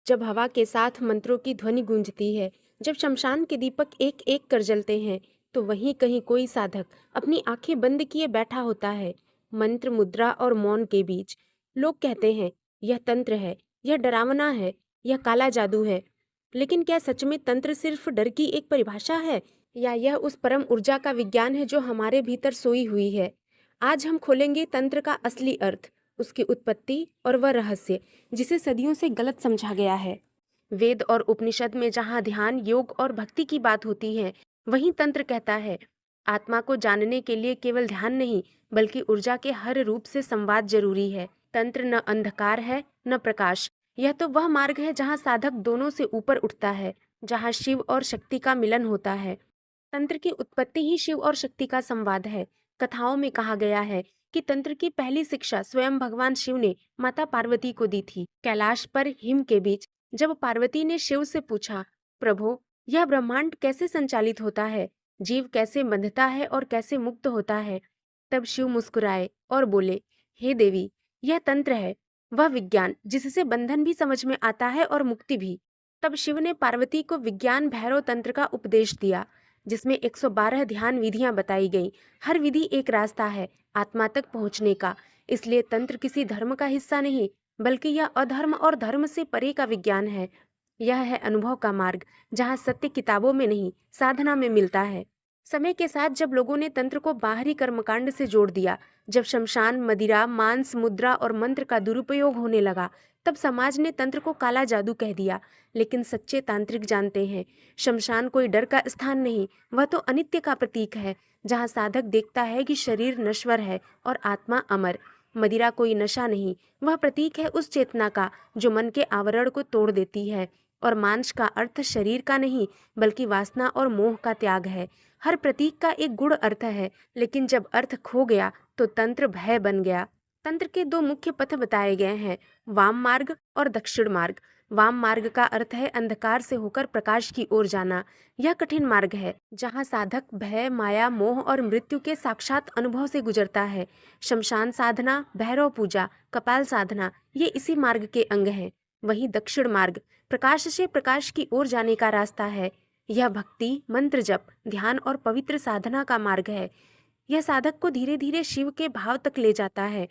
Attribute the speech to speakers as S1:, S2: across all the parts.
S1: जब हवा के साथ मंत्रों की ध्वनि गूंजती है, जब शमशान के दीपक एक एक कर जलते हैं, तो वहीं कहीं कोई साधक अपनी आंखें बंद किए बैठा होता है, मंत्र मुद्रा और मौन के बीच। लोग कहते हैं, यह तंत्र है, यह डरावना है, यह काला जादू है। लेकिन क्या सच में तंत्र सिर्फ डर की एक परिभाषा है, या यह उस परम ऊर्जा का विज्ञान है जो हमारे भीतर सोई हुई है? आज हम खोलेंगे तंत्र का असली अर्थ, उसकी उत्पत्ति और वह रहस्य जिसे सदियों से गलत समझा गया है। वेद और उपनिषद में जहाँ ध्यान, योग और भक्ति की बात होती है, वहीं तंत्र कहता है, आत्मा को जानने के लिए केवल ध्यान नहीं, बल्कि ऊर्जा के हर रूप से संवाद जरूरी है। तंत्र न अंधकार है, न प्रकाश। यह तो वह मार्ग है जहाँ साधक दोनों से ऊपर उठता है, जहाँ शिव और शक्ति का मिलन होता है। तंत्र की उत्पत्ति ही शिव और शक्ति का संवाद है। कथाओं में कहा गया है कि तंत्र की पहली शिक्षा स्वयं भगवान शिव ने माता पार्वती को दी थी। कैलाश पर हिम के बीच जब पार्वती ने शिव से पूछा, प्रभु, यह ब्रह्मांड कैसे संचालित होता है, जीव कैसे बंधता है और कैसे मुक्त होता है, तब शिव मुस्कुराए और बोले, हे देवी, यह तंत्र है, वह विज्ञान जिससे बंधन भी समझ में आता है और मुक्ति भी। तब शिव ने पार्वती को विज्ञान भैरव तंत्र का उपदेश दिया, जिसमें 112 ध्यान विधियां बताई गईं। हर विधि एक रास्ता है आत्मा तक पहुंचने का। इसलिए तंत्र किसी धर्म का हिस्सा नहीं, बल्कि यह अधर्म और धर्म से परे का विज्ञान है। यह है अनुभव का मार्ग, जहाँ सत्य किताबों में नहीं, साधना में मिलता है। समय के साथ जब लोगों ने तंत्र को बाहरी कर्मकांड से जोड़ दिया, जब शमशान, मदिरा, मांस, मुद्रा और मंत्र का दुरुपयोग होने लगा, तब समाज ने तंत्र को काला जादू कह दिया। लेकिन सच्चे तांत्रिक जानते हैं, शमशान कोई डर का स्थान नहीं, वह तो अनित्य का प्रतीक है, जहाँ साधक देखता है कि शरीर नश्वर है और आत्मा अमर। मदिरा कोई नशा नहीं, वह प्रतीक है उस चेतना का जो मन के आवरण को तोड़ देती है। और मांस का अर्थ शरीर का नहीं, बल्कि वासना और मोह का त्याग है। हर प्रतीक का एक गुण अर्थ है, लेकिन जब अर्थ खो गया तो तंत्र भय बन गया। तंत्र के दो मुख्य पथ बताए गए हैं, वाम मार्ग और दक्षिण मार्ग। वाम मार्ग का अर्थ है अंधकार से होकर प्रकाश की ओर जाना। यह कठिन मार्ग है, जहाँ साधक भय, माया, मोह और मृत्यु के साक्षात अनुभव से गुजरता है। शमशान साधना, भैरव पूजा, कपाल साधना, ये इसी मार्ग के अंग हैं। वहीं दक्षिण मार्ग प्रकाश से प्रकाश की ओर जाने का रास्ता है। यह भक्ति, मंत्र जप, ध्यान और पवित्र साधना का मार्ग है। यह साधक को धीरे धीरे शिव के भाव तक ले जाता है।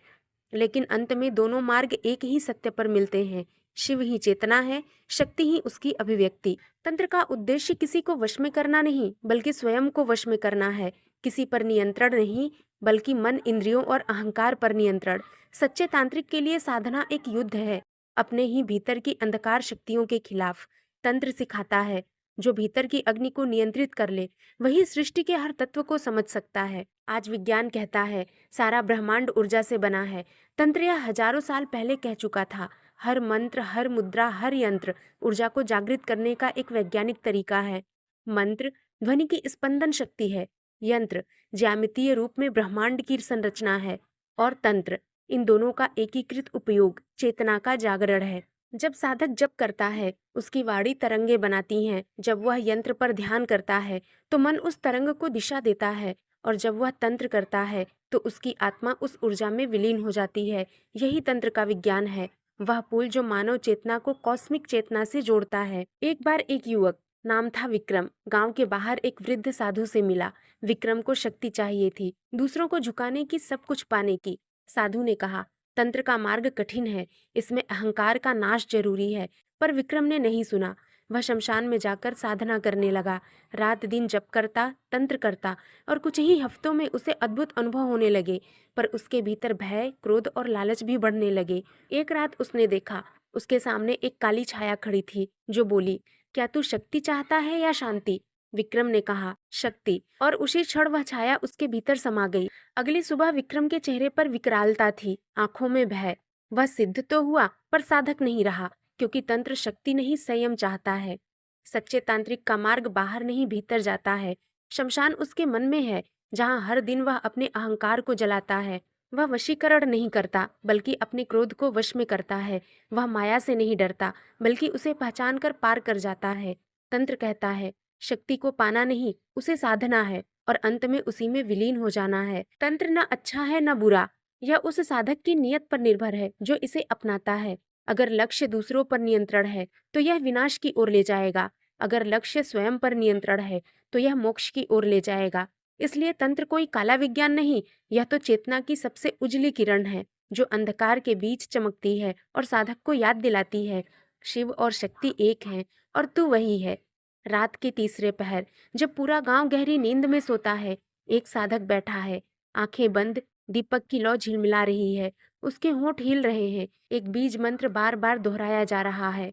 S1: लेकिन अंत में दोनों मार्ग एक ही सत्य पर मिलते हैं, शिव ही चेतना है, शक्ति ही उसकी अभिव्यक्ति। तंत्र का उद्देश्य किसी को वश में करना नहीं, बल्कि स्वयं को वश में करना है। किसी पर नियंत्रण नहीं, बल्कि मन, इंद्रियों और अहंकार पर नियंत्रण। सच्चे तांत्रिक के लिए साधना एक युद्ध है, अपने ही भीतर की अंधकार शक्तियों के खिलाफ। तंत्र सिखाता है, जो भीतर की अग्नि को नियंत्रित कर ले, वही सृष्टि के हर तत्व को समझ सकता है। आज विज्ञान कहता है, सारा ब्रह्मांड ऊर्जा से बना है। तंत्र यह हजारों साल पहले कह चुका था। हर मंत्र, हर मुद्रा, हर यंत्र ऊर्जा को जागृत करने का एक वैज्ञानिक तरीका है। मंत्र ध्वनि की स्पंदन शक्ति है, यंत्र ज्यामितीय रूप में ब्रह्मांड की संरचना है, और तंत्र इन दोनों का एकीकृत उपयोग चेतना का जागरण है। जब साधक जप करता है, उसकी वाणी तरंगे बनाती हैं। जब वह यंत्र पर ध्यान करता है, तो मन उस तरंग को दिशा देता है, और जब वह तंत्र करता है, तो उसकी आत्मा उस ऊर्जा में विलीन हो जाती है। यही तंत्र का विज्ञान है, वह पुल जो मानव चेतना को कॉस्मिक चेतना से जोड़ता है। एक बार एक युवक, नाम था विक्रम, गांव के बाहर एक वृद्ध साधु से मिला। विक्रम को शक्ति चाहिए थी, दूसरों को झुकाने की, सब कुछ पाने की। साधु ने कहा, तंत्र का मार्ग कठिन है, इसमें अहंकार का नाश जरूरी है। पर विक्रम ने नहीं सुना। वह शमशान में जाकर साधना करने लगा, रात दिन जप करता, तंत्र करता, और कुछ ही हफ्तों में उसे अद्भुत अनुभव होने लगे। पर उसके भीतर भय, क्रोध और लालच भी बढ़ने लगे। एक रात उसने देखा, उसके सामने एक काली छाया खड़ी थी, जो बोली, क्या तू शक्ति चाहता है या शांति? विक्रम ने कहा, शक्ति, और उसी क्षण वह छाया उसके भीतर समा गई। अगली सुबह विक्रम के चेहरे पर विकरालता थी, आंखों में भय। वह सिद्ध तो हुआ, पर साधक नहीं रहा, क्योंकि तंत्र शक्ति नहीं, संयम चाहता है। सच्चे तांत्रिक का मार्ग बाहर नहीं, भीतर जाता है। शमशान उसके मन में है, जहाँ हर दिन वह अपने अहंकार को जलाता है। वह वशीकरण नहीं करता, बल्कि अपने क्रोध को वश में करता है। वह माया से नहीं डरता, बल्कि उसे पहचान कर पार कर जाता है। तंत्र कहता है, शक्ति को पाना नहीं, उसे साधना है, और अंत में उसी में विलीन हो जाना है। तंत्र न अच्छा है न बुरा, यह उस साधक की नियत पर निर्भर है जो इसे अपनाता है। अगर लक्ष्य दूसरों पर नियंत्रण है तो यह विनाश की ओर ले जाएगा, अगर लक्ष्य स्वयं पर नियंत्रण है तो यह मोक्ष की ओर ले जाएगा। इसलिए तंत्र कोई काला विज्ञान नहीं, यह तो चेतना की सबसे उजली किरण है जो अंधकार के बीच चमकती है और साधक को याद दिलाती है शिव और शक्ति एक हैं और तू वही है। रात के तीसरे पहर, जब पूरा गांव गहरी नींद में सोता है, एक साधक बैठा है, आंखें बंद, दीपक की लौ झिलमिला रही है, उसके होंठ हिल रहे हैं, एक बीज मंत्र बार बार दोहराया जा रहा है।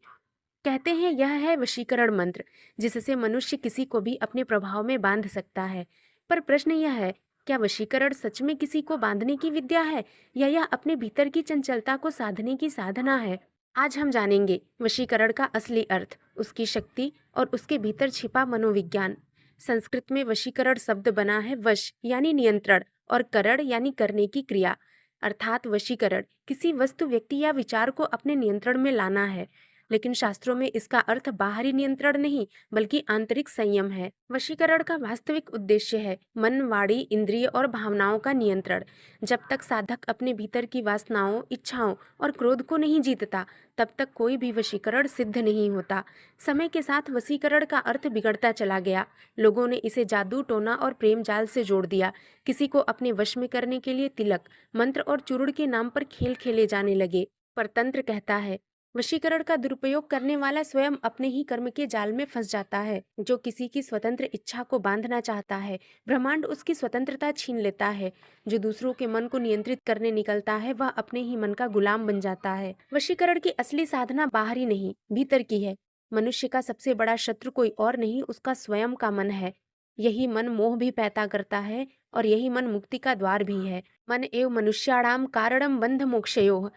S1: कहते हैं यह है वशीकरण मंत्र, जिससे मनुष्य किसी को भी अपने प्रभाव में बांध सकता है। पर प्रश्न यह है, क्या वशीकरण सच में किसी को बांधने की विद्या है या यह अपने भीतर की चंचलता को साधने की साधना है? आज हम जानेंगे वशीकरण का असली अर्थ, उसकी शक्ति और उसके भीतर छिपा मनोविज्ञान। संस्कृत में वशीकरण शब्द बना है वश यानी नियंत्रण और करण यानी करने की क्रिया। अर्थात वशीकरण किसी वस्तु, व्यक्ति या विचार को अपने नियंत्रण में लाना है। लेकिन शास्त्रों में इसका अर्थ बाहरी नियंत्रण नहीं बल्कि आंतरिक संयम है। वशीकरण का वास्तविक उद्देश्य है मन, वाणी, इंद्रिय और भावनाओं का नियंत्रण। जब तक साधक अपने भीतर की वासनाओं, इच्छाओं और क्रोध को नहीं जीतता, तब तक कोई भी वशीकरण सिद्ध नहीं होता। समय के साथ वशीकरण का अर्थ बिगड़ता चला गया। लोगों ने इसे जादू, टोना और प्रेम जाल से जोड़ दिया। किसी को अपने वश में करने के लिए तिलक, मंत्र और चूर्ण के नाम पर खेल खेले जाने लगे। पर तंत्र कहता है वशीकरण का दुरुपयोग करने वाला स्वयं अपने ही कर्म के जाल में फंस जाता है। जो किसी की स्वतंत्र इच्छा को बांधना चाहता है, ब्रह्मांड उसकी स्वतंत्रता छीन लेता है। जो दूसरों के मन को नियंत्रित करने निकलता है, वह अपने ही मन का गुलाम बन जाता है। वशीकरण की असली साधना बाहरी नहीं, भीतर की है। मनुष्य का सबसे बड़ा शत्रु कोई और नहीं, उसका स्वयं का मन है। यही मन मोह भी पैदा करता है और यही मन मुक्ति का द्वार भी है। मन एव मनुष्याणाम कारणम बंध मोक्षयोः,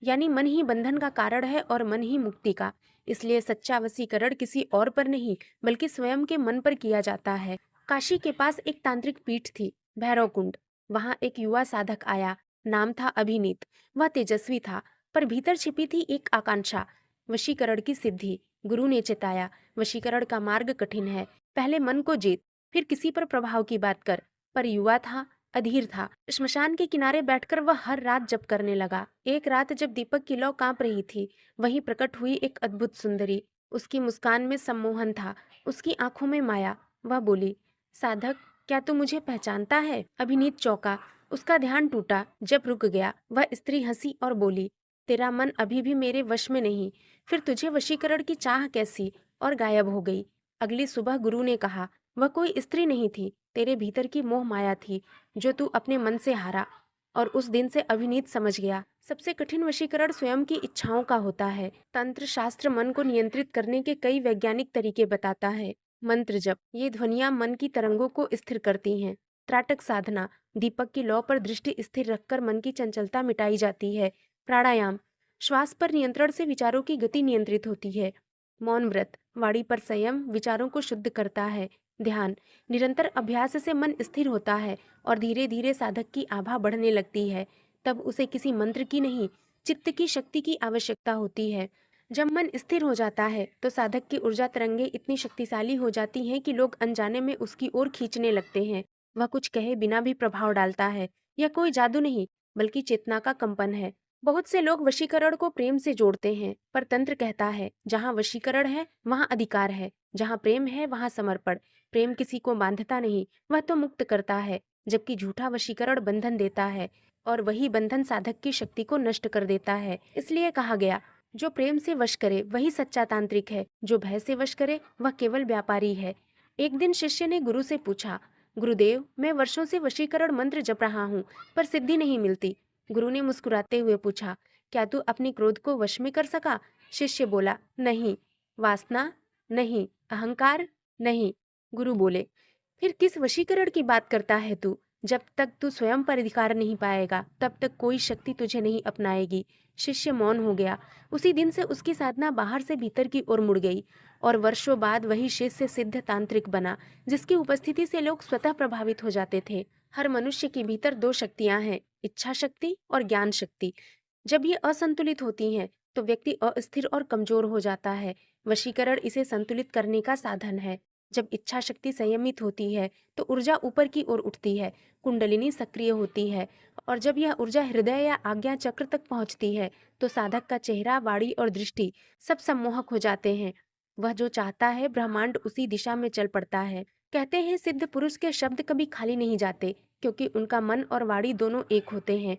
S1: यानी मन ही बंधन का कारण है और मन ही मुक्ति का। इसलिए सच्चा वशीकरण किसी और पर नहीं बल्कि स्वयं के मन पर किया जाता है। काशी के पास एक तांत्रिक पीठ थी, भैरव कुंड। वहां एक युवा साधक आया, नाम था अभिनीत। वह तेजस्वी था, पर भीतर छिपी थी एक आकांक्षा, वशीकरण की सिद्धि। गुरु ने चेताया, वशीकरण का मार्ग कठिन है, पहले मन को जीत, फिर किसी पर प्रभाव की बात कर। पर युवा था, अधीर था। श्मशान के किनारे बैठकर वह हर रात जप करने लगा। एक रात जब दीपक की लौ कांप रही थी, वहीं प्रकट हुई एक अद्भुत सुंदरी। उसकी मुस्कान में सम्मोहन था, उसकी आंखों में माया। वह बोली, साधक, क्या तू मुझे पहचानता है? अभिनीत चौंका, उसका ध्यान टूटा। जब रुक गया, वह स्त्री हंसी और बोली, तेरा मन अभी भी मेरे वश में नहीं, फिर तुझे वशीकरण की चाह कैसी? और गायब हो गई। अगली सुबह गुरु ने कहा, वह कोई स्त्री नहीं थी, तेरे भीतर की मोह माया थी जो तू अपने मन से हारा। और उस दिन से अभिनीत समझ गया, सबसे कठिन वशीकरण स्वयं की इच्छाओं का होता है। तंत्र शास्त्र मन को नियंत्रित करने के कई वैज्ञानिक तरीके बताता है। मंत्र जप, ये ध्वनियां मन की तरंगों को स्थिर करती हैं। त्राटक साधना, दीपक की लौ पर दृष्टि स्थिर रखकर मन की चंचलता मिटाई जाती है। प्राणायाम, श्वास पर नियंत्रण से विचारों की गति नियंत्रित होती है। मौन व्रत, वाणी पर संयम विचारों को शुद्ध करता है। ध्यान, निरंतर अभ्यास से मन स्थिर होता है और धीरे धीरे साधक की आभा बढ़ने लगती है। तब उसे किसी मंत्र की नहीं, चित्त की शक्ति की आवश्यकता होती है। जब मन स्थिर हो जाता है तो साधक की ऊर्जा तरंगे इतनी शक्तिशाली हो जाती हैं कि लोग अनजाने में उसकी ओर खींचने लगते हैं। वह कुछ कहे बिना भी प्रभाव डालता है। यह कोई जादू नहीं बल्कि चेतना का कंपन है। बहुत से लोग वशीकरण को प्रेम से जोड़ते हैं, पर तंत्र कहता है, जहाँ वशीकरण है वहाँ अधिकार है, जहाँ प्रेम है वहाँ समर्पण। प्रेम किसी को बांधता नहीं, वह तो मुक्त करता है, जबकि झूठा वशीकरण बंधन देता है और वही बंधन साधक की शक्ति को नष्ट कर देता है। इसलिए कहा गया, जो प्रेम से वश करे वही सच्चा तांत्रिक है, जो भय से वश करे वह केवल व्यापारी है। एक दिन शिष्य ने गुरु से पूछा, गुरुदेव, मैं वर्षों से वशीकरण मंत्र जप रहा हूँ पर सिद्धि नहीं मिलती। गुरु ने मुस्कुराते हुए पूछा, क्या तू अपने क्रोध को वश में कर सका? शिष्य बोला, नहीं। वासना? नहीं। अहंकार? नहीं। गुरु बोले, फिर किस वशीकरण की बात करता है तू? जब तक तू स्वयं पर अधिकार नहीं पाएगा तब तक कोई शक्ति तुझे नहीं अपनाएगी। शिष्य मौन हो गया। उसी दिन से उसकी साधना बाहर से भीतर की ओर मुड़ गई और वर्षों बाद वही शिष्य सिद्ध तांत्रिक बना, जिसकी उपस्थिति से लोग स्वतः प्रभावित हो जाते थे। हर मनुष्य के भीतर दो शक्तियां हैं, इच्छा शक्ति और ज्ञान शक्ति। जब ये असंतुलित होती हैं तो व्यक्ति अस्थिर और कमजोर हो जाता है। वशीकरण इसे संतुलित करने का साधन है। जब इच्छा शक्ति संयमित होती है तो ऊर्जा ऊपर की ओर उठती है, कुंडलिनी सक्रिय होती है, और जब यह ऊर्जा हृदय या आज्ञा चक्र तक पहुंचती है तो साधक का चेहरा, वाणी और दृष्टि सब सम्मोहक हो जाते हैं। वह जो चाहता है ब्रह्मांड उसी दिशा में चल पड़ता है। कहते हैं सिद्ध पुरुष के शब्द कभी खाली नहीं जाते, क्योंकि उनका मन और वाणी दोनों एक होते हैं।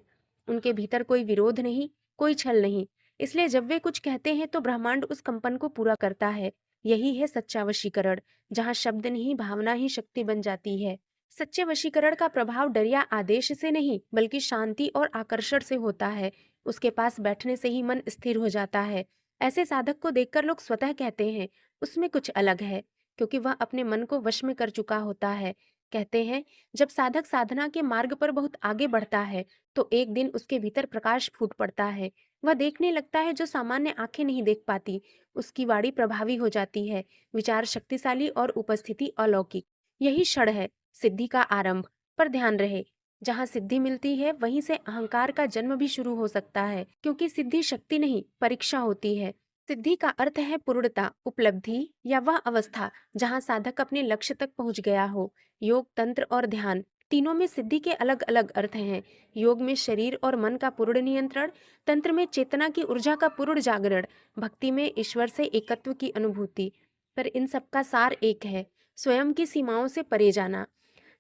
S1: उनके भीतर कोई विरोध नहीं, कोई छल नहीं। इसलिए जब वे कुछ कहते हैं तो ब्रह्मांड उस कंपन को पूरा करता है। यही है सच्चा वशीकरण, जहाँ शब्द नहीं, भावना ही शक्ति बन जाती है। सच्चे वशीकरण का प्रभाव डर या आदेश से नहीं, बल्कि शांति और आकर्षण से होता है। उसके पास बैठने से ही मन स्थिर हो जाता है। ऐसे साधक को देखकर लोग स्वतः कहते हैं, उसमें कुछ अलग है, क्योंकि वह अपने मन को वश में कर चुका होता है। कहते हैं, जब साधक साधना के मार्ग पर बहुत आगे बढ़ता है तो एक दिन उसके भीतर प्रकाश फूट पड़ता है। वह देखने लगता है जो सामान्य आंखें नहीं देख पाती। उसकी वाणी प्रभावी हो जाती है, विचार शक्तिशाली और उपस्थिति अलौकिक। यही क्षण है सिद्धि का आरंभ। पर ध्यान रहे, जहाँ सिद्धि मिलती है वहीं से अहंकार का जन्म भी शुरू हो सकता है, क्योंकि सिद्धि शक्ति नहीं, परीक्षा होती है। सिद्धि का अर्थ है पूर्णता, उपलब्धि या वह अवस्था जहाँ साधक अपने लक्ष्य तक पहुंच गया हो। योग, तंत्र और ध्यान तीनों में सिद्धि के अलग अलग अर्थ हैं। योग में शरीर और मन का पूर्ण नियंत्रण, तंत्र में चेतना की ऊर्जा का पूर्ण जागरण, भक्ति में ईश्वर से एकत्व की अनुभूति। पर इन सब का सार एक है, स्वयं की सीमाओं से परे जाना।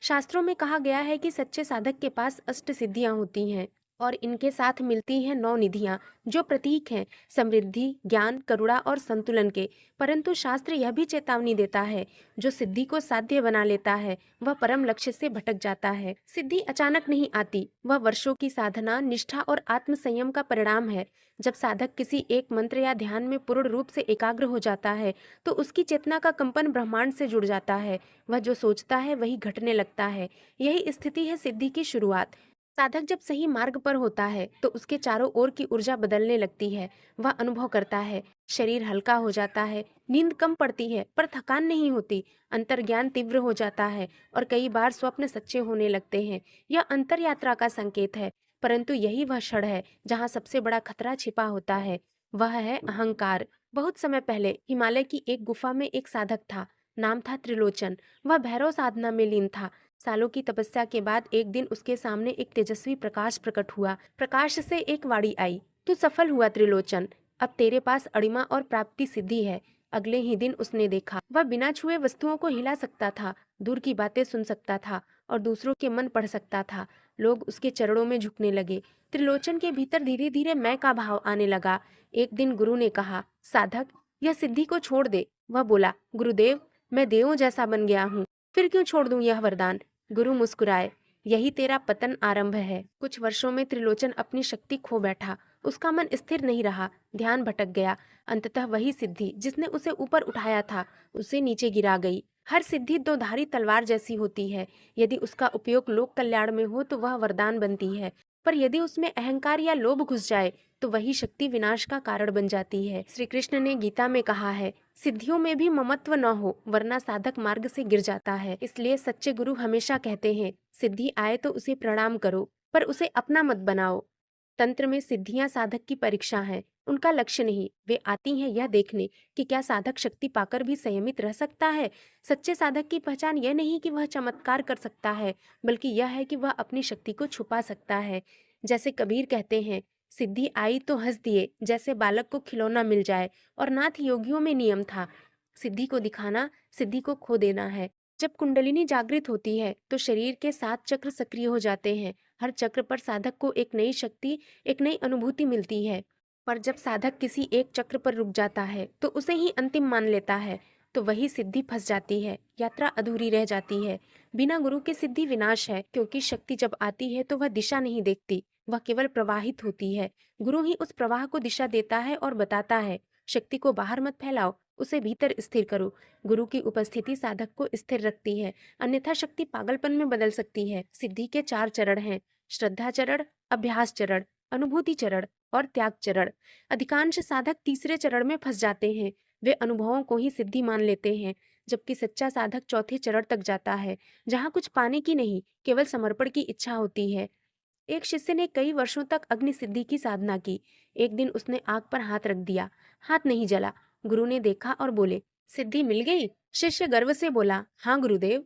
S1: शास्त्रों में कहा गया है कि सच्चे साधक के पास अष्ट सिद्धियां होती हैं और इनके साथ मिलती हैं नौ निधियां, जो प्रतीक हैं समृद्धि, ज्ञान, करुणा और संतुलन के। परंतु शास्त्र यह भी चेतावनी देता है, जो सिद्धि को साध्य बना लेता है वह परम लक्ष्य से भटक जाता है। सिद्धि अचानक नहीं आती, वह वर्षों की साधना, निष्ठा और आत्म संयम का परिणाम है। जब साधक किसी एक मंत्र या ध्यान में पूर्ण रूप से एकाग्र हो जाता है तो उसकी चेतना का कंपन ब्रह्मांड से जुड़ जाता है। वह जो सोचता है वही घटने लगता है। यही स्थिति है सिद्धि की शुरुआत। साधक जब सही मार्ग पर होता है तो उसके चारों ओर की ऊर्जा बदलने लगती है। वह अनुभव करता है, शरीर हल्का हो जाता है, नींद कम पड़ती है पर थकान नहीं होती, अंतर्ज्ञान तीव्र हो जाता है और कई बार स्वप्न सच्चे होने लगते हैं। यह अंतर यात्रा का संकेत है, परंतु यही वह क्षण है जहाँ सबसे बड़ा खतरा छिपा होता है। वह है अहंकार। बहुत समय पहले हिमालय की एक गुफा में एक साधक था। नाम था त्रिलोचन। वह भैरव साधना में लीन था। सालों की तपस्या के बाद एक दिन उसके सामने एक तेजस्वी प्रकाश प्रकट हुआ। प्रकाश से एक वाणी आई, तू सफल हुआ त्रिलोचन, अब तेरे पास अणिमा और प्राप्ति सिद्धि है। अगले ही दिन उसने देखा, वह बिना छुए वस्तुओं को हिला सकता था, दूर की बातें सुन सकता था और दूसरों के मन पढ़ सकता था। लोग उसके चरणों में झुकने लगे। त्रिलोचन के भीतर धीरे धीरे मैं का भाव आने लगा। एक दिन गुरु ने कहा, साधक, यह सिद्धि को छोड़ दे। वह बोला, गुरुदेव, मैं देवों जैसा बन गया हूँ, फिर क्यों छोड़ दूं यह वरदान। गुरु मुस्कुराए, यही तेरा पतन आरंभ है। कुछ वर्षों में त्रिलोचन अपनी शक्ति खो बैठा। उसका मन स्थिर नहीं रहा, ध्यान भटक गया। अंततः वही सिद्धि जिसने उसे ऊपर उठाया था उसे नीचे गिरा गई। हर सिद्धि दो धारी तलवार जैसी होती है। यदि उसका उपयोग लोक कल्याण में हो तो वह वरदान बनती है, पर यदि उसमें अहंकार या लोभ घुस जाए तो वही शक्ति विनाश का कारण बन जाती है। श्री कृष्ण ने गीता में कहा है, सिद्धियों में भी ममत्व न हो, वरना साधक मार्ग से गिर जाता है। इसलिए सच्चे गुरु हमेशा कहते हैं, सिद्धि आए तो उसे प्रणाम करो, पर उसे अपना मत बनाओ। तंत्र में सिद्धियां साधक की परीक्षा हैं, उनका लक्ष्य नहीं। वे आती हैं यह देखने कि क्या साधक शक्ति पाकर भी संयमित रह सकता है। सच्चे साधक की पहचान यह नहीं कि वह चमत्कार कर सकता है, बल्कि यह है कि वह अपनी शक्ति को छुपा सकता है। जैसे कबीर कहते हैं, सिद्धि आई तो हंस दिए, जैसे बालक को खिलौना मिल जाए। और नाथ योगियों में नियम था, सिद्धि को दिखाना, सिद्धि को खो देना है। जब कुंडलिनी जागृत होती है तो शरीर के 7 चक्र सक्रिय हो जाते हैं। हर चक्र पर साधक को एक नई शक्ति, एक नई अनुभूति मिलती है। पर जब साधक किसी एक चक्र पर रुक जाता है तो उसे ही अंतिम मान लेता है, तो वही सिद्धि फंस जाती है, यात्रा अधूरी रह जाती है। बिना गुरु के सिद्धि विनाश है, क्योंकि शक्ति जब आती है तो वह दिशा नहीं देखती, वह केवल प्रवाहित होती है। गुरु ही उस प्रवाह को दिशा देता है और बताता है, शक्ति को बाहर मत फैलाओ, उसे भीतर स्थिर करो। गुरु की उपस्थिति साधक को स्थिर रखती है, अन्यथा शक्ति पागलपन में बदल सकती है। सिद्धि के 4 चरण हैं, श्रद्धा चरण, अभ्यास चरण, अनुभूति चरण और त्याग चरण। अधिकांश साधक तीसरे चरण में फंस जाते हैं। वे अनुभवों को ही सिद्धि मान लेते हैं, जबकि सच्चा साधक चौथे चरण तक जाता है, जहाँ कुछ पाने की नहीं, केवल समर्पण की इच्छा होती है। एक शिष्य ने कई वर्षों तक अग्नि सिद्धि की साधना की। एक दिन उसने आग पर हाथ रख दिया, हाथ नहीं जला। गुरु ने देखा और बोले, सिद्धि मिल गई? शिष्य गर्व से बोला, हाँ गुरुदेव।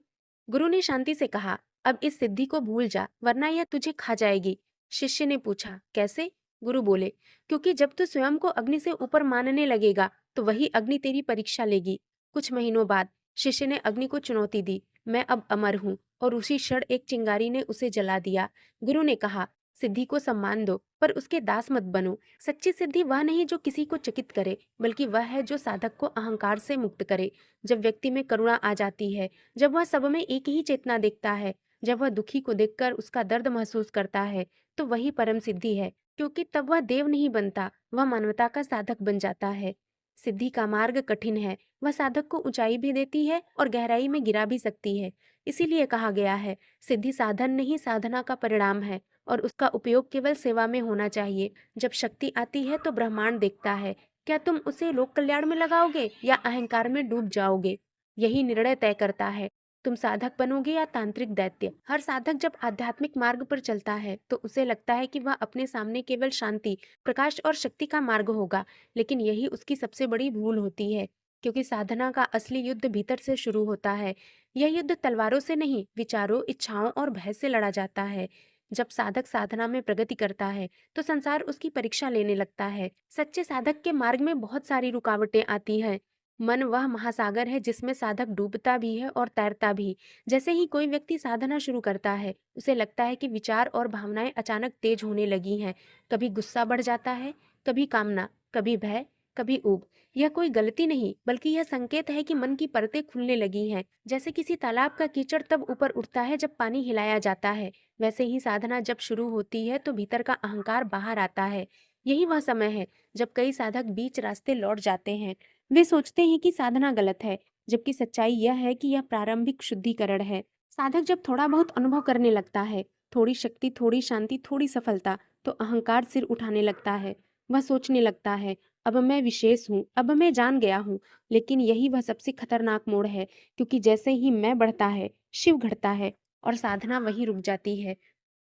S1: गुरु ने शांति से कहा, अब इस सिद्धि को भूल जा, वरना यह तुझे खा जाएगी। शिष्य ने पूछा, कैसे? गुरु बोले, क्योंकि जब तू स्वयं को अग्नि से ऊपर मानने लगेगा तो वही अग्नि तेरी परीक्षा लेगी। कुछ महीनों बाद शिष्य ने अग्नि को चुनौती दी, मैं अब अमर हूँ, और उसी क्षण एक चिंगारी ने उसे जला दिया। गुरु ने कहा, सिद्धि को सम्मान दो, पर उसके दास मत बनो। सच्ची सिद्धि वह नहीं जो किसी को चकित करे, बल्कि वह है जो साधक को अहंकार से मुक्त करे। जब व्यक्ति में करुणा आ जाती है, जब वह सब में एक ही चेतना देखता है, जब वह दुखी को देखकर उसका दर्द महसूस करता है, तो वही परम सिद्धि है। क्योंकि तब वह देव नहीं बनता, वह मानवता का साधक बन जाता है। सिद्धि का मार्ग कठिन है, वह साधक को ऊंचाई भी देती है और गहराई में गिरा भी सकती है। इसीलिए कहा गया है, सिद्धि साधन नहीं साधना का परिणाम है, और उसका उपयोग केवल सेवा में होना चाहिए। जब शक्ति आती है तो ब्रह्मांड देखता है, क्या तुम उसे लोक कल्याण में लगाओगे या अहंकार में डूब जाओगे? यही निर्णय तय करता है, तुम साधक बनोगे या तांत्रिक दैत्य। हर साधक जब आध्यात्मिक मार्ग पर चलता है तो उसे लगता है कि वह अपने सामने केवल शांति, प्रकाश और शक्ति का मार्ग होगा, लेकिन यही उसकी सबसे बड़ी भूल होती है। क्योंकि साधना का असली युद्ध भीतर से शुरू होता है। यह युद्ध तलवारों से नहीं, विचारों, इच्छाओं और भय से लड़ा जाता है। जब साधक साधना में प्रगति करता है तो संसार उसकी परीक्षा लेने लगता है। सच्चे साधक के मार्ग में बहुत सारी रुकावटें आती हैं। मन वह महासागर है जिसमें साधक डूबता भी है और तैरता भी। जैसे ही कोई व्यक्ति साधना शुरू करता है, उसे लगता है कि विचार और भावनाएं अचानक तेज होने लगी हैं। कभी गुस्सा बढ़ जाता है, कभी कामना, कभी भय, कभी ऊब। यह कोई गलती नहीं, बल्कि यह संकेत है कि मन की परतें खुलने लगी हैं। जैसे किसी तालाब का कीचड़ तब ऊपर उठता है जब पानी हिलाया जाता है, वैसे ही साधना जब शुरू होती है तो भीतर का अहंकार बाहर आता है। यही वह समय है जब कई साधक बीच रास्ते लौट जाते हैं। वे सोचते हैं कि साधना गलत है, जबकि सच्चाई यह है कि यह प्रारंभिक शुद्धिकरण है। साधक जब थोड़ा बहुत अनुभव करने लगता है, थोड़ी शक्ति, थोड़ी शांति, थोड़ी सफलता, तो अहंकार सिर उठाने लगता है। वह सोचने लगता है, अब मैं विशेष हूँ, अब मैं जान गया हूँ। लेकिन यही वह सबसे खतरनाक मोड़ है, क्योंकि जैसे ही मैं बढ़ता है, शिव घटता है और साधना वहीं रुक जाती है।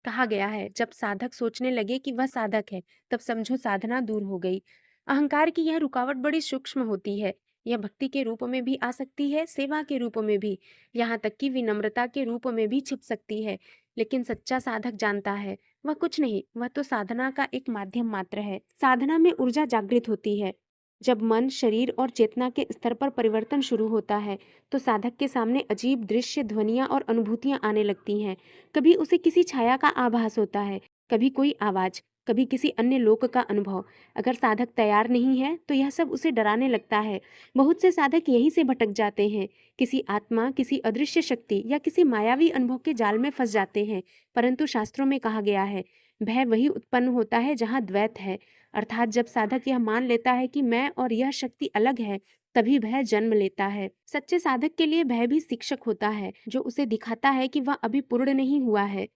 S1: कहा गया है, जब साधक सोचने लगे कि वह साधक है, तब समझो साधना दूर हो गई। अहंकार की यह रुकावट बड़ी सूक्ष्म होती है। यह भक्ति के रूप में भी आ सकती है, सेवा के रूप में भी, यहाँ तक कि विनम्रता के रूप में भी छिप सकती है। लेकिन सच्चा साधक जानता है, वह कुछ नहीं, वह तो साधना का एक माध्यम मात्र है। साधना में ऊर्जा जागृत होती है। जब मन, शरीर और चेतना के स्तर पर परिवर्तन शुरू होता है, तो साधक के सामने अजीब दृश्य, ध्वनियां और अनुभूतियां आने लगती हैं। कभी उसे किसी छाया का आभास होता है, कभी कोई आवाज, कभी किसी अन्य लोक का अनुभव। अगर साधक तैयार नहीं है तो यह सब उसे डराने लगता है। बहुत से साधक यहीं से भटक जाते हैं, किसी आत्मा, किसी अदृश्य शक्ति या किसी मायावी अनुभव के जाल में फंस जाते हैं। परंतु शास्त्रों में कहा गया है, भय वही उत्पन्न होता है जहाँ द्वैत है। अर्थात जब साधक यह मान लेता है कि मैं और यह शक्ति अलग है, तभी भय जन्म लेता है। सच्चे साधक के लिए भय भी शिक्षक होता है, जो उसे दिखाता है कि वह अभी पूर्ण नहीं हुआ है।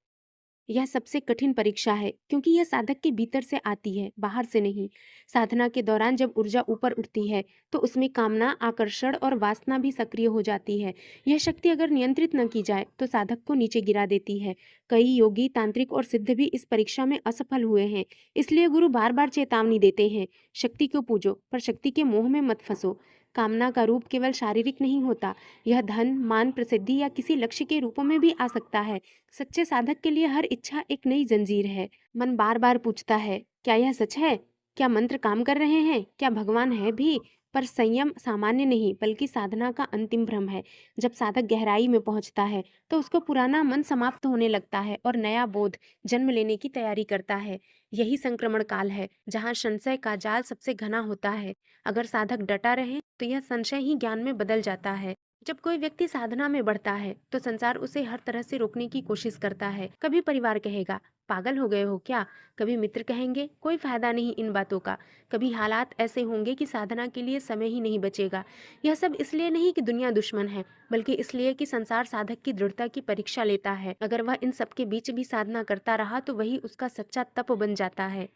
S1: यह सबसे कठिन परीक्षा है, क्योंकि यह साधक के भीतर से आती है, बाहर से नहीं। साधना के दौरान जब ऊर्जा ऊपर उठती है, तो उसमें कामना, आकर्षण और वासना भी सक्रिय हो जाती है। यह शक्ति अगर नियंत्रित न की जाए तो साधक को नीचे गिरा देती है। कई योगी, तांत्रिक और सिद्ध भी इस परीक्षा में असफल हुए हैं। इसलिए गुरु बार बार चेतावनी देते हैं, शक्ति को पूजो, पर शक्ति के मोह में मत फंसो। कामना का रूप केवल शारीरिक नहीं होता, यह धन, मान, प्रसिद्धि या किसी लक्ष्य के रूपों में भी आ सकता है। सच्चे साधक के लिए हर इच्छा एक नई जंजीर है। मन बार बार पूछता है, क्या यह सच है? क्या मंत्र काम कर रहे हैं? क्या भगवान है भी? पर संयम सामान्य नहीं, बल्कि साधना का अंतिम भ्रम है। जब साधक गहराई में पहुंचता है तो उसको पुराना मन समाप्त होने लगता है और नया बोध जन्म लेने की तैयारी करता है। यही संक्रमण काल है, जहाँ संशय का जाल सबसे घना होता है। अगर साधक डटा रहे तो यह संशय ही ज्ञान में बदल जाता है। जब कोई व्यक्ति साधना में बढ़ता है तो संसार उसे हर तरह से रोकने की कोशिश करता है। कभी परिवार कहेगा, पागल हो गए हो क्या? कभी मित्र कहेंगे, कोई फायदा नहीं इन बातों का। कभी हालात ऐसे होंगे कि साधना के लिए समय ही नहीं बचेगा। यह सब इसलिए नहीं कि दुनिया दुश्मन है, बल्कि इसलिए कि संसार साधक की दृढ़ता की परीक्षा लेता है। अगर वह इन सब के बीच भी साधना करता रहा तो वही उसका सच्चा तप बन जाता है।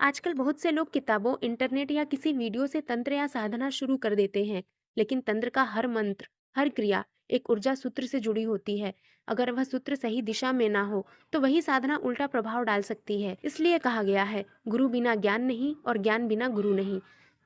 S1: आजकल बहुत से लोग किताबों, इंटरनेट या किसी वीडियो से तंत्र या साधना शुरू कर देते हैं, लेकिन तंत्र का हर मंत्र, हर क्रिया एक ऊर्जा सूत्र से जुड़ी होती है। अगर वह सूत्र सही दिशा में ना हो तो वही साधना उल्टा प्रभाव डाल सकती है। इसलिए कहा गया है, गुरु बिना ज्ञान नहीं और ज्ञान बिना गुरु नहीं।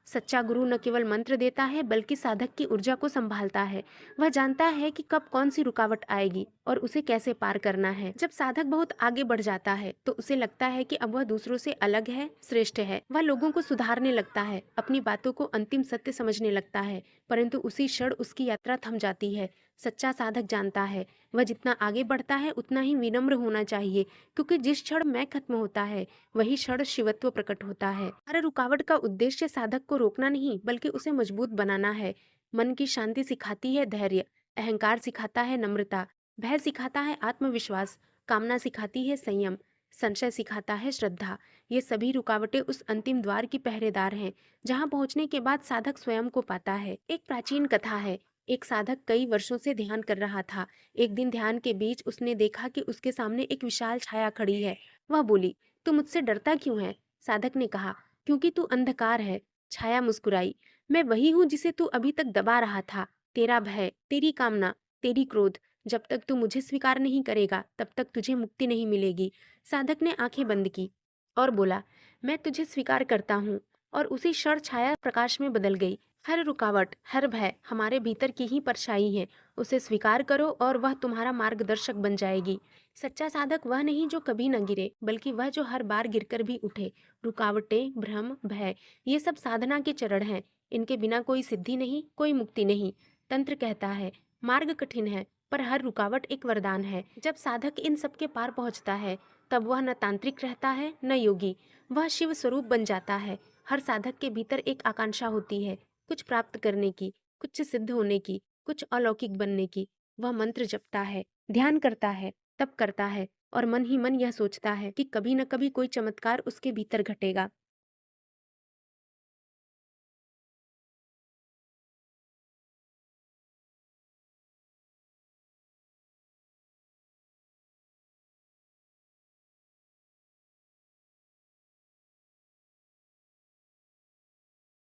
S1: सच्चा गुरु न केवल मंत्र देता है बल्कि साधक की ऊर्जा को संभालता है। वह जानता है कि कब कौन सी रुकावट आएगी और उसे कैसे पार करना है। जब साधक बहुत आगे बढ़ जाता है तो उसे लगता है कि अब वह दूसरों से अलग है, श्रेष्ठ है। वह लोगों को सुधारने लगता है, अपनी बातों को अंतिम सत्य समझने लगता है, परंतु उसी क्षण उसकी यात्रा थम जाती है। सच्चा साधक जानता है वह जितना आगे बढ़ता है उतना ही विनम्र होना चाहिए, क्योंकि जिस क्षण मैं खत्म होता है वही क्षण शिवत्व प्रकट होता है। हर रुकावट का उद्देश्य साधक को रोकना नहीं बल्कि उसे मजबूत बनाना है। मन की शांति सिखाती है धैर्य, अहंकार सिखाता है नम्रता, भय सिखाता है आत्मविश्वास, कामना सिखाती है संयम, संशय सिखाता है श्रद्धा। ये सभी रुकावटें उस अंतिम द्वार की पहरेदार हैं जहाँ पहुँचने के बाद साधक स्वयं को पाता है। एक प्राचीन कथा है। एक साधक कई वर्षों से ध्यान कर रहा था। एक दिन ध्यान के बीच उसने देखा कि उसके सामने एक विशाल छाया खड़ी है। वह बोली, तू मुझसे डरता क्यों है? साधक ने कहा, क्योंकि तू अंधकार है। छाया मुस्कुराई, मैं वही हूँ जिसे तू अभी तक दबा रहा था। तेरा भय, तेरी कामना, तेरी क्रोध, जब तक तू मुझे स्वीकार नहीं करेगा तब तक तुझे मुक्ति नहीं मिलेगी। साधक ने आंखें बंद की और बोला, मैं तुझे स्वीकार करता हूँ। और उसी क्षण छाया प्रकाश में बदल गई। हर रुकावट, हर भय हमारे भीतर की ही परछाई है। उसे स्वीकार करो और वह तुम्हारा मार्गदर्शक बन जाएगी। सच्चा साधक वह नहीं जो कभी न गिरे, बल्कि वह जो हर बार गिरकर भी उठे। रुकावटें, भ्रम, भय, ये सब साधना के चरण हैं। इनके बिना कोई सिद्धि नहीं, कोई मुक्ति नहीं। तंत्र कहता है, मार्ग कठिन है पर हर रुकावट एक वरदान है। जब साधक इन सब के पार पहुंचता है तब वह न तांत्रिक रहता है न योगी, वह शिव स्वरूप बन जाता है। हर साधक के भीतर एक आकांक्षा होती है, कुछ प्राप्त करने की, कुछ सिद्ध होने की, कुछ अलौकिक बनने की। वह मंत्र जपता है, ध्यान करता है, तप करता है और मन ही मन यह सोचता है कि कभी न कभी कोई चमत्कार उसके भीतर घटेगा।